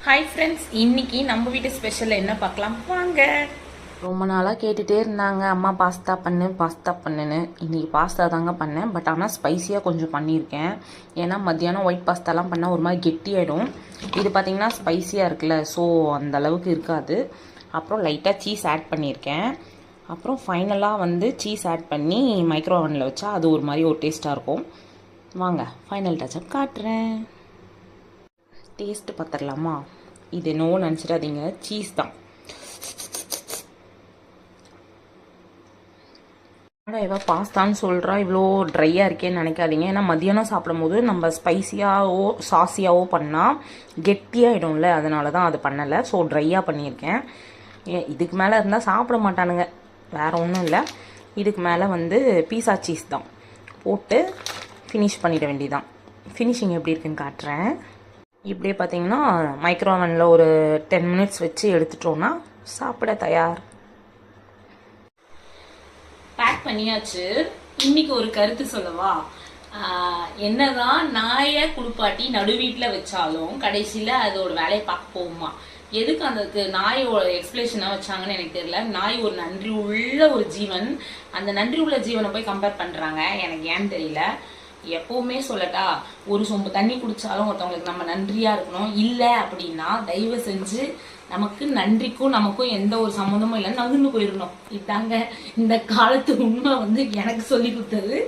Hi friends, இன்னைக்கு நம்ம வீட்டு ஸ்பெஷல் என்ன பார்க்கலாம் வாங்க. ரொம்ப நாளாக கேட்டுகிட்டே இருந்தாங்க, அம்மா பாஸ்தா பண்ணுன்னு. இன்றைக்கி பாஸ்தா தாங்க பண்ணேன். பட் ஆனால் ஸ்பைஸியாக கொஞ்சம் பண்ணியிருக்கேன். ஏன்னா மத்தியானம் ஒயிட் பாஸ்தாலாம் பண்ணால் ஒரு மாதிரி கெட்டியாயிடும். இது பார்த்திங்கன்னா ஸ்பைஸியாக இருக்குல்ல, ஸோ அந்த அளவுக்கு இருக்காது. அப்புறம் லைட்டாக சீஸ் ஆட் பண்ணியிருக்கேன். அப்புறம் ஃபைனலாக சீஸ் ஆட் பண்ணி மைக்ரோ ஓவனில் வச்சா அது ஒரு மாதிரி ஒரு டேஸ்ட்டாக இருக்கும். வாங்க ஃபைனல் டச்சப் காட்டுறேன். டேஸ்ட்டு பார்த்துடலாமா? இது என்னவோ நினச்சிடாதீங்க, சீஸ் தான். ஆனால் இவ பாஸ்தான்னு சொல்கிறா, இவ்வளோ ட்ரையாக இருக்கேன்னு நினைக்காதீங்க. ஏன்னா மத்தியானம் சாப்பிடும் போது நம்ம ஸ்பைஸியாகவோ சாஸியாகவோ பண்ணால் கெட்டியாகிடும்ல, அதனால தான் அது பண்ணலை. ஸோ ட்ரையாக பண்ணியிருக்கேன். இதுக்கு மேலே இருந்தால் சாப்பிட மாட்டானுங்க, வேறு ஒன்றும் இல்லை. இதுக்கு மேலே பீஸா சீஸ் தான் போட்டு ஃபினிஷ் பண்ணிட வேண்டியதான். ஃபினிஷிங் எப்படி இருக்குன்னு காட்டுறேன். இப்படியே பார்த்தீங்கன்னா மைக்ரோ ஓவனில் ஒரு 10 மினிட்ஸ் வச்சு எடுத்துட்டோன்னா சாப்பிட தயார். பேக் பண்ணியாச்சு. இன்னைக்கு ஒரு கருத்து சொல்லவா? என்னதான் நாயை குளிப்பாட்டி நடு வீட்டில் வச்சாலும் கடைசியில் அதோட வேலையை பார்க்க போகுமா? எதுக்கு அந்த நாயோட எக்ஸ்பிளேஷனாக வச்சாங்கன்னு எனக்கு தெரியல. நாய் ஒரு நன்றி உள்ள ஒரு ஜீவன். அந்த நன்றி உள்ள ஜீவனை போய் கம்பேர் பண்ணுறாங்க, எனக்கு ஏன்னு தெரியல. எப்பவுமே சொல்லட்டா, ஒரு சொம்பு தண்ணி குடிச்சாலும் ஒருத்தவங்களுக்கு நம்ம நன்றியா இருக்கணும். இல்லை அப்படின்னா தயவு செஞ்சு நமக்கு நன்றிக்கும் நமக்கும் எந்த ஒரு சம்மந்தமும் இல்லை, நகர்ந்து போயிடணும். இதாங்க இந்த காலத்து உண்மை எனக்கு சொல்லி கொடுத்தது.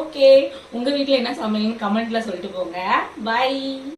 ஓகே, உங்க வீட்டுல என்ன சமையல்னு கமெண்ட்ல சொல்லிட்டு போங்க. பை.